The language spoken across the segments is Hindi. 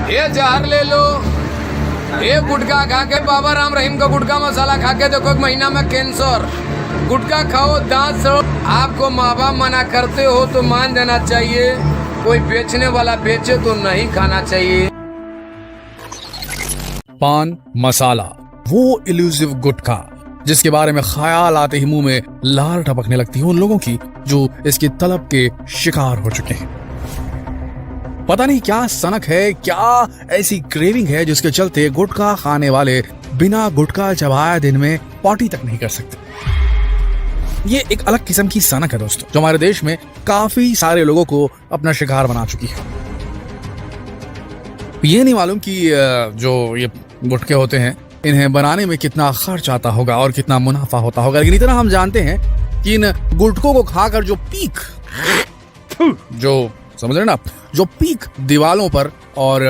ये जहर ले लो, ये गुटखा खा के बाबा राम रहीम का गुटखा मसाला खा के देखो 1 महीना में कैंसर। गुटखा खाओ, दांत सड़ो। आपको माँ बाप मना करते हो तो मान देना चाहिए, कोई बेचने वाला बेचे तो नहीं खाना चाहिए। पान मसाला, वो इल्यूसिव गुटखा जिसके बारे में ख्याल आते ही मुंह में लार टपकने लगती है उन लोगों की जो इसकी तलब के शिकार हो चुके हैं। पता नहीं क्या सनक है, क्या ऐसी क्रेविंग है जिसके चलते गुटखा खाने वाले बिना गुटखा चबाए दिन में पॉटी तक नहीं कर सकते। ये एक अलग किस्म की सनक है दोस्तों, जो हमारे देश में काफी सारे लोगों को अपना शिकार बना चुकी है। ये नहीं मालूम कि जो ये गुटखे होते हैं इन्हें बनाने में कितना खर्च आता होगा और कितना मुनाफा होता होगा, लेकिन इतना हम जानते हैं कि इन गुटखों को खाकर जो पीक, जो समझ रहे ना, जो पीक दीवालों पर और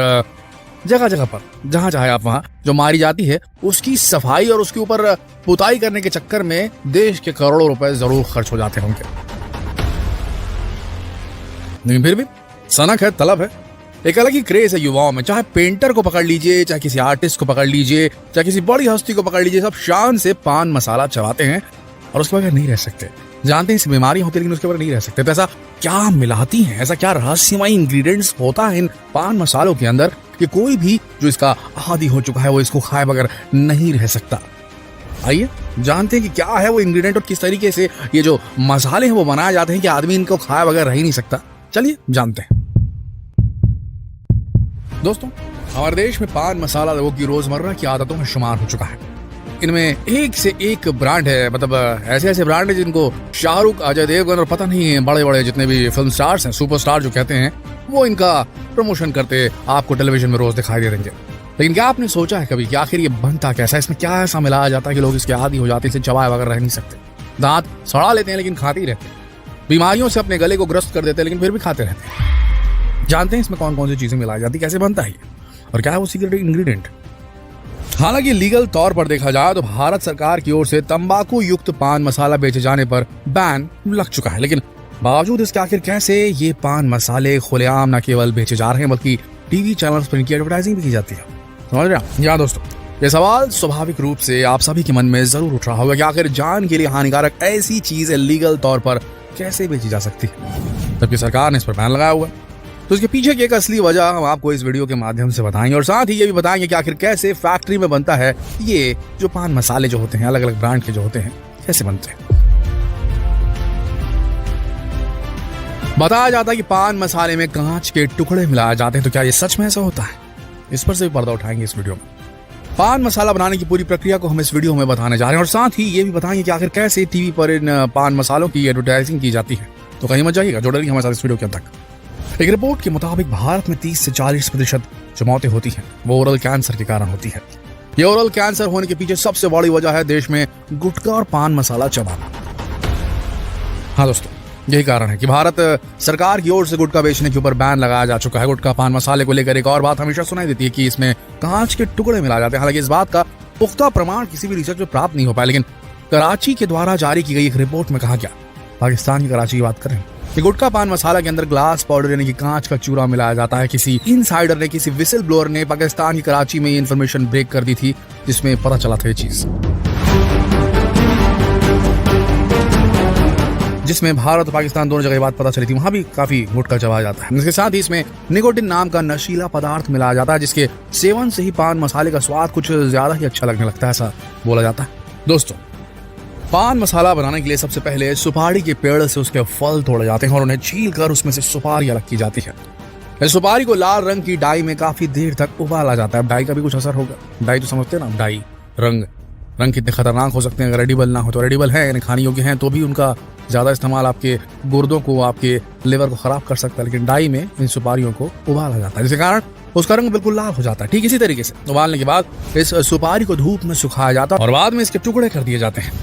जगह जगह पर जहां चाहे आप वहां जो मारी जाती है, उसकी सफाई और उसके ऊपर पुताई करने के चक्कर में देश के करोड़ों रुपए जरूर खर्च हो जाते होंगे। लेकिन फिर भी सनक है, तलब है, एक अलग ही क्रेज है युवाओं में। चाहे पेंटर को पकड़ लीजिए, चाहे किसी आर्टिस्ट को पकड़ लीजिए, चाहे किसी बड़ी हस्ती को पकड़ लीजिए, सब शान से पान मसाला चबाते हैं और उसके बगैर नहीं रह सकते। जानते हैं इस बीमारी होती है लेकिन उसके बगैर नहीं रह सकते। तो ऐसा क्या मिलाती हैं, ऐसा क्या रहस्यमय इंग्रेडिएंट्स होता है इन पान मसालों के अंदर कि कोई भी जो इसका आदी हो चुका है वो इसको खाए बगैर नहीं रह सकता। आइए जानते हैं कि क्या है वो इंग्रेडिएंट और किस तरीके से ये जो मसाले हैं वो बनाए जाते हैं कि आदमी इनको खाए बगैर रह ही नहीं सकता। चलिए जानते हैं। दोस्तों, हमारे देश में पान मसाला लोगों की रोजमर्रा की आदतों में शुमार हो चुका है। इनमें एक से एक ब्रांड है, मतलब ऐसे ऐसे ब्रांड है जिनको शाहरुख, अजय देवगन और पता नहीं बड़े बड़े जितने भी फिल्म स्टार्स हैं, सुपरस्टार जो कहते हैं, वो इनका प्रमोशन करते आपको टेलीविजन में रोज दिखाई दे देंगे। लेकिन क्या आपने सोचा है कभी कि आखिर ये बनता कैसा है, इसमें क्या ऐसा मिलाया जाता है कि लोग इसके आदी हो जाते हैं, इसे चबाए बगैर रह नहीं सकते, दांत सड़ा लेते हैं लेकिन खाते ही रहते हैं, बीमारियों से अपने गले को ग्रस्त कर देते हैं लेकिन फिर भी खाते रहते हैं। जानते हैं इसमें कौन कौन सी चीजें मिलाई जाती, कैसे बनता है और क्या है वो सीक्रेट इंग्रेडिएंट। हालांकि लीगल तौर पर देखा जाए तो भारत सरकार की ओर से तंबाकू युक्त पान मसाला बेचे जाने पर बैन लग चुका है, लेकिन बावजूद इसके आखिर कैसे ये पान मसाले खुलेआम न केवल बेचे जा रहे हैं बल्कि टीवी चैनल्स पर इनकी एडवर्टाइजिंग भी की जाती है। समझ रहे हैं? या दोस्तों, ये सवाल स्वाभाविक रूप से आप सभी के मन में जरूर उठ रहा होगा कि आखिर जान के लिए हानिकारक ऐसी चीजें लीगल तौर पर कैसे बेची जा सकती है, जबकि सरकार ने इस पर बैन लगाया हुआ है। तो इसके पीछे की एक असली वजह हम आपको इस वीडियो के माध्यम से बताएंगे और साथ ही ये भी बताएंगे कि आखिर कैसे फैक्ट्री में बनता है ये जो पान मसाले जो होते हैं, अलग अलग ब्रांड के जो होते हैं, कैसे बनते हैं। बताया जाता है कि पान मसाले में कांच के टुकड़े मिलाए जाते हैं, तो क्या ये सच में ऐसा होता है? इस पर से भी पर्दा उठाएंगे इस वीडियो में। पान मसाला बनाने की पूरी प्रक्रिया को हम इस वीडियो में बताने जा रहे हैं और साथ ही ये भी बताएंगे कि आखिर कैसे टीवी पर इन पान मसालों की एडवर्टाइजिंग की जाती है। तो कहीं मत जाइएगा, जुड़े रहिए हमारे साथ इस वीडियो के अंत तक। एक रिपोर्ट के मुताबिक भारत में 30 से 40% जो मौतें होती हैं वो ओरल कैंसर के कारण होती है। ये ओरल कैंसर होने के पीछे सबसे बड़ी वजह है देश में गुटखा और पान मसाला चबाना। हाँ दोस्तों, यही कारण है कि भारत सरकार की ओर से गुटखा बेचने के ऊपर बैन लगाया जा चुका है। गुटखा पान मसाले को लेकर एक और बात हमेशा सुनाई देती है कि इसमें कांच के टुकड़े मिलाए जाते हैं। हालांकि इस बात का पुख्ता प्रमाण किसी भी रिसर्च में प्राप्त नहीं हो पाया, लेकिन कराची के द्वारा जारी की गई एक रिपोर्ट में कहा गया, पाकिस्तान की कराची की बात करें, कि गुटखा पान मसाला के अंदर ग्लास पाउडर यानी कि कांच का चूरा मिलाया जाता है। किसी इनसाइडर ने, किसी विसिल ब्लोअर ने पाकिस्तान की कराची में ये इन्फॉर्मेशन ब्रेक कर दी थी, जिसमें पता चला था ये चीज, जिसमें भारत और पाकिस्तान दोनों जगह बात पता चली थी, वहां भी काफी गुटखा चबाया जाता है। इसके साथ ही इसमें निकोटिन नाम का नशीला पदार्थ मिलाया जाता है, जिसके सेवन से ही पान मसाले का स्वाद कुछ ज्यादा ही अच्छा लगने लगता है, ऐसा बोला जाता है। दोस्तों, पान मसाला बनाने के लिए सबसे पहले सुपारी के पेड़ से उसके फल तोड़े जाते हैं और उन्हें छील कर उसमें से सुपारी अलग की जाती है। इस सुपारी को लाल रंग की डाई में काफी देर तक उबाला जाता है। डाई का भी कुछ असर होगा, डाई तो समझते हैं ना, डाई रंग कितने खतरनाक हो सकते हैं अगर एडिबल ना हो तो। एडिबल है यानी खाने योग्य हैं तो भी उनका ज्यादा इस्तेमाल आपके गुर्दों को, आपके लिवर को खराब कर सकता है, लेकिन डाई में इन सुपारियों को उबाला जाता है जिसके कारण उसका रंग बिल्कुल लाल हो जाता है। ठीक इसी तरीके से उबालने के बाद इस सुपारी को धूप में सुखाया जाता है और बाद में इसके टुकड़े कर दिए जाते हैं।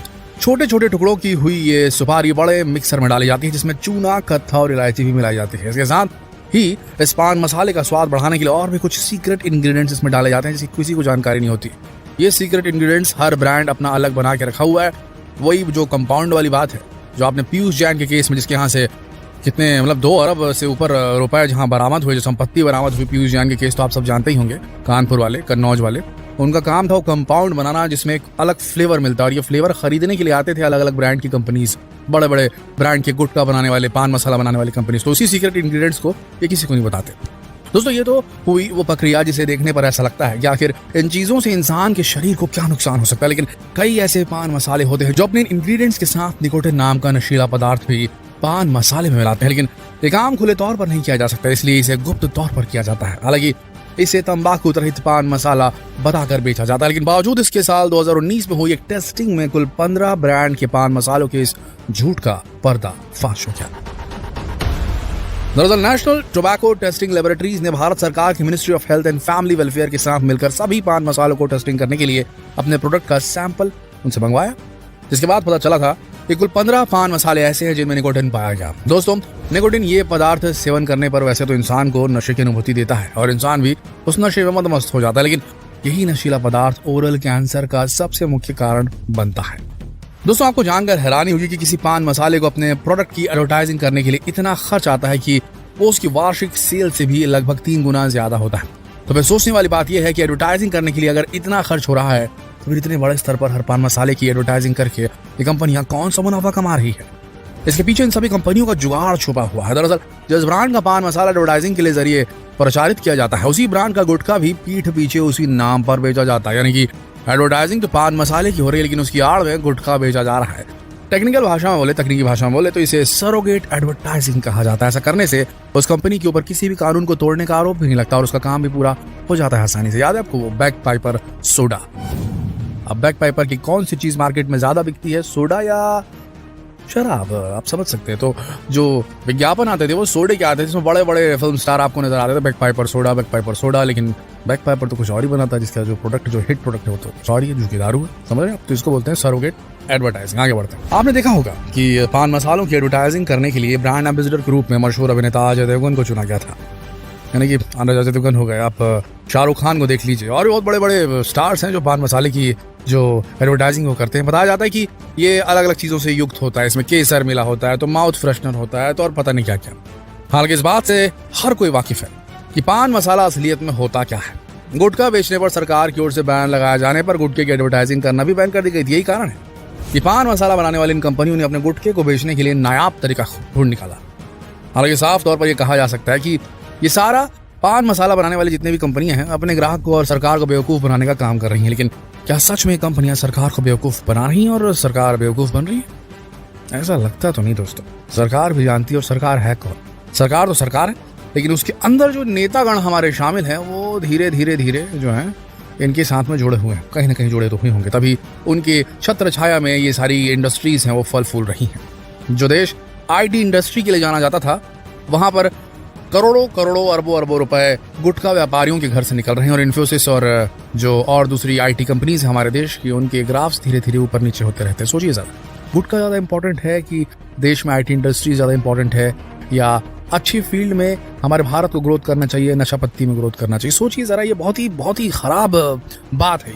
छोटे छोटे टुकड़ों की हुई ये सुपारी बड़े मिक्सर में डाली जाती है, जिसमें चूना, कत्था और इलायची भी मिलाई जाती है। इसके साथ ही इस पान मसाले का स्वाद बढ़ाने के लिए और भी कुछ सीक्रेट इंग्रेडिएंट्स इसमें डाले जाते हैं जिसकी किसी को जानकारी नहीं होती। ये सीक्रेट इंग्रेडिएंट्स हर ब्रांड अपना अलग बना के रखा हुआ है। वही जो कंपाउंड वाली बात है जो आपने पीयूष जैन के केस में, जिसके यहाँ से कितने मतलब 2 अरब से ऊपर रुपए जहां बरामद हुए, जो संपत्ति बरामद हुई पीयूष जैन के केस तो आप सब जानते ही होंगे, कानपुर वाले, कन्नौज वाले। उनका काम था वो कंपाउंड बनाना जिसमें एक अलग फ्लेवर मिलता है, और ये फ्लेवर खरीदने के लिए आते थे अलग अलग ब्रांड की कंपनीज, बड़े बड़े ब्रांड के गुटखा बनाने वाले, पान मसाला बनाने वाली कंपनीज। तो उसी सीक्रेट इंग्रेडिएंट्स को ये किसी को नहीं बताते। दोस्तों ये तो हुई वो प्रक्रिया जिसे देखने पर ऐसा लगता है कि आखिर इन चीजों से इंसान के शरीर को क्या नुकसान हो सकता है, लेकिन कई ऐसे पान मसाले होते हैं जो अपने इंग्रेडिएंट्स के साथ निकोटिन नाम का नशीला पदार्थ भी पान मसाले में मिलाते हैं, लेकिन ये काम खुले तौर पर नहीं किया जा सकता, इसलिए इसे गुप्त तौर पर किया जाता है। हालांकि इसे तंबाकू रहित पान मसाला बताकर बेचा जाता है, लेकिन बावजूद इसके साल 2019 में हुई एक टेस्टिंग में कुल 15 ब्रांड के पान मसालों के इस झूठ का पर्दाफाश हो गया। दरअसल नेशनल टोबैको टेस्टिंग लेबोरेटरीज ने भारत सरकार की ministry of health and family welfare के साथ मिलकर सभी पान मसालों को टेस्टिंग करने के लिए अपने प्रोडक्ट का सैंपल उनसे मंगवाया, जिसके बाद पता चला था कि कुल 15 पान मसाले ऐसे हैं जिनमें निकोटिन पाया गया। दोस्तों निकोटिन ये पदार्थ सेवन करने पर वैसे तो इंसान को नशे की अनुभूति देता है और इंसान भी उस नशे में मदमस्त हो जाता है, लेकिन यही नशीला पदार्थ ओरल कैंसर का सबसे मुख्य कारण बनता है। दोस्तों आपको जानकर हैरानी होगी कि किसी पान मसाले को अपने प्रोडक्ट की एडवर्टाइजिंग करने के लिए इतना खर्च आता है कि वो उसकी वार्षिक सेल से भी लगभग 3 गुना ज्यादा होता है। तो फिर सोचने वाली बात यह है कि एडवर्टाइजिंग करने के लिए अगर इतना खर्च हो रहा है तो फिर इतने बड़े स्तर पर हर पान मसाले की एडवर्टाइजिंग करके ये कंपनियां कौन सा मुनाफा कमा रही है? इसके पीछे इन सभी कंपनियों का जुगाड़ छुपा हुआ है। दरअसल जिस ब्रांड का पान मसाला एडवर्टाइजिंग के लिए जरिए प्रचारित किया जाता है, उसी ब्रांड का गुटखा भी पीठ पीछे उसी नाम पर बेचा जाता है। यानी कि एडवर्टाइजिंग तो पान मसाले की हो रही है, लेकिन उसकी आड़ में गुटखा बेचा जा रहा है। टेक्निकल भाषा में बोले, तकनीकी भाषा में बोले तो इसे सरोगेट एडवर्टाइजिंग कहा जाता है। ऐसा करने से उस कंपनी के ऊपर किसी भी कानून को तोड़ने का आरोप भी नहीं लगता और उसका काम भी पूरा हो जाता है आसानी से। याद है आपको वो बैक पाइपर सोडा? अब बैक पाइपर की कौन सी चीज मार्केट में ज्यादा बिकती है, सोडा या शराब? आप समझ सकते हैं। तो जो विज्ञापन आते थे वो सोडे के आते थे, जिसमें बड़े बड़े फिल्म स्टार आपको नजर आते थे, back Piper soda, back Piper soda. लेकिन बैक पाइपर तो कुछ और ही बनाता है, जिसका जो प्रोडक्ट, जो हिट प्रोडक्ट है वो तो कुछ और ही है, जो कि दारू है। समझ रहे हैं आप? तो इसको बोलते हैं सरोगेट एडवर्टाइजिंग। आगे बढ़ते हैं। आपने देखा होगा कि पान मसालों की एडवर्टाइजिंग करने के लिए ब्रांड एम्बेसडर के रूप में मशहूर अभिनेता अजय देवगन को चुना गया था। यानी कि अजय देवगन हो गए, आप शाहरुख खान को देख लीजिए, और भी बहुत बड़े बड़े स्टार्स हैं जो पान मसाले की जो एडवर्टाइजिंग वो करते हैं। बताया जाता है कि ये अलग अलग चीजों से युक्त होता है, इसमें केसर मिला होता है, तो माउथ फ्रेशनर होता है, तो और पता नहीं क्या क्या। हालांकि इस बात से हर कोई वाकिफ है कि पान मसाला असलियत में होता क्या है। गुटखा बेचने पर सरकार की ओर से बैन लगाया जाने पर गुटखे की एडवर्टाइजिंग करना भी बैन कर दी गई थी। यही कारण है कि पान मसाला बनाने वाली इन कंपनियों ने अपने गुटखे को बेचने के लिए नायाब तरीका ढूंढ निकाला। हालांकि साफ तौर पर यह कहा जा सकता है कि ये सारा पान मसाला बनाने वाली जितने भी कंपनियां हैं अपने ग्राहक को और सरकार को बेवकूफ बनाने का काम कर रही हैं। लेकिन क्या सच में कंपनियां सरकार को बेवकूफ बना रही हैं और सरकार बेवकूफ बन रही है? ऐसा लगता तो नहीं दोस्तों। सरकार भी जानती है और सरकार है कौन? सरकार तो सरकार है, लेकिन उसके अंदर जो नेतागण हमारे शामिल हैं वो धीरे धीरे धीरे जो है इनके साथ में जुड़े हुए हैं, कहीं ना कहीं जुड़े तो हुए होंगे, तभी उनके छत्र छाया में ये सारी इंडस्ट्रीज हैं वो फल फूल रही हैं। जो देश IT इंडस्ट्री के लिए जाना जाता था, वहां पर करोड़ों करोड़ों अरबों अरबों रुपए गुटखा व्यापारियों के घर से निकल रहे हैं, और इन्फोसिस और जो और दूसरी IT कंपनीज हमारे देश की, उनके ग्राफ्स धीरे धीरे ऊपर नीचे होते रहते हैं। सोचिए जरा, गुटखा ज्यादा इंपॉर्टेंट है कि देश में IT इंडस्ट्री ज्यादा इंपॉर्टेंट है, या अच्छी फील्ड में हमारे भारत को ग्रोथ करना चाहिए, नशा पत्ती में ग्रोथ करना चाहिए? सोचिए जरा, ये बहुत ही खराब बात है।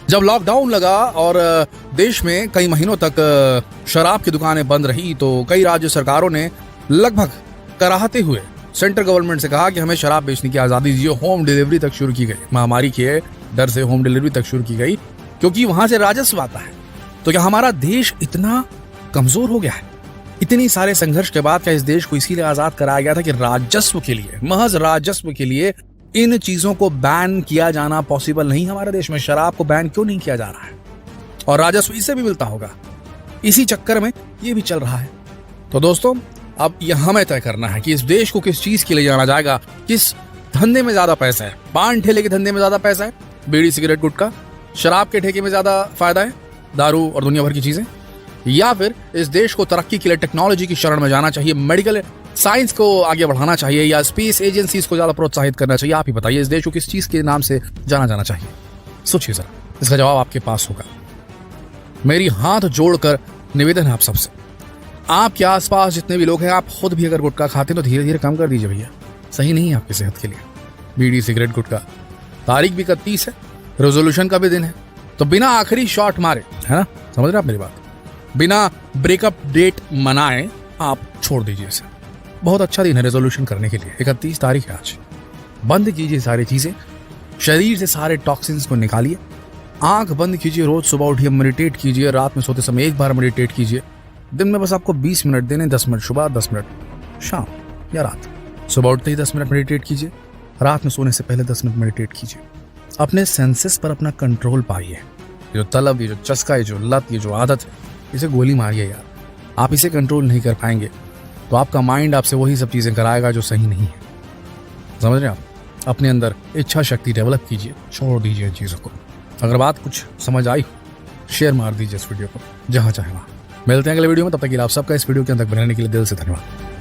जब लॉकडाउन लगा और देश में कई महीनों तक शराब की दुकानें बंद रही, तो कई राज्य सरकारों ने लगभग कराहते हुए सेंट्रल गवर्नमेंट से कहा कि हमें शराब बेचने की आजादी दीजिए। होम डिलीवरी तक शुरू की गई, महामारी के डर से होम डिलीवरी तक शुरू की गई, क्योंकि वहां से राजस्व आता है। तो क्या हमारा देश इतना कमजोर हो गया है? इतनी सारे संघर्ष के बाद क्या इस देश को इसीलिए आजाद कराया गया था कि राजस्व के लिए, महज राजस्व के लिए इन चीजों को बैन किया जाना पॉसिबल नहीं? हमारे देश में शराब को बैन क्यों नहीं किया जा रहा है? और राजस्व इससे भी मिलता होगा, इसी चक्कर में ये भी चल रहा है। तो दोस्तों अब यह हमें तय करना है कि इस देश को किस चीज के लिए जाना जाएगा, किस धंधे में ज्यादा पैसा है। पान ठेले के धंधे में ज्यादा पैसा है, बीड़ी सिगरेट गुटखा, शराब के ठेके में ज्यादा फायदा है, दारू और दुनिया भर की चीजें, या फिर इस देश को तरक्की के लिए टेक्नोलॉजी की शरण में जाना चाहिए, मेडिकल साइंस को आगे बढ़ाना चाहिए, या स्पेस एजेंसीज को ज्यादा प्रोत्साहित करना चाहिए? आप ही बताइए, इस देश को किस चीज के नाम से जाना चाहिए? सोचिए जरा, इसका जवाब आपके पास होगा। मेरी हाथ जोड़कर निवेदन है आप सबसे, आपके आसपास जितने भी लोग हैं, आप खुद भी अगर गुटखा खाते हैं तो धीरे धीरे कम कर दीजिए भैया, सही नहीं है आपकी सेहत के लिए। बीड़ी सिगरेट गुटखा, तारीख भी 31 है, रेजोल्यूशन का भी दिन है, तो बिना आखिरी शॉट मारे, है ना, समझ रहे आप मेरी बात, बिना ब्रेकअप डेट मनाए आप छोड़ दीजिए इसे। बहुत अच्छा दिन है रेजोल्यूशन करने के लिए। 31 तारीख है आज। बंद कीजिए सारी चीजें, शरीर से सारे टॉक्सिन्स को निकालिए, आंख बंद कीजिए, रोज सुबह उठिए मेडिटेट कीजिए, रात में सोते समय एक बार मेडिटेट कीजिए। दिन में बस आपको 20 मिनट देने, 10 मिनट सुबह, 10 मिनट शाम या रात। सुबह उठते ही 10 मिनट मेडिटेट कीजिए, रात में सोने से पहले 10 मिनट मेडिटेट कीजिए। अपने सेंसेस पर अपना कंट्रोल पाइए। ये जो तलब, ये जो चस्का, ये जो लत, ये जो आदत है, इसे गोली मारिए यार। आप इसे कंट्रोल नहीं कर पाएंगे तो आपका माइंड आपसे वही सब चीजें कराएगा जो सही नहीं है। समझ रहे हैं आप? अपने अंदर इच्छा शक्ति डेवलप कीजिए, छोड़ दीजिए चीजों को। अगर बात कुछ समझ आई हो, शेयर मार दीजिए इस वीडियो को जहां चाहे वहां। मिलते हैं अगले वीडियो में, तब तक के लिए आप सबका इस वीडियो के अंदर बनाने के लिए दिल से धन्यवाद।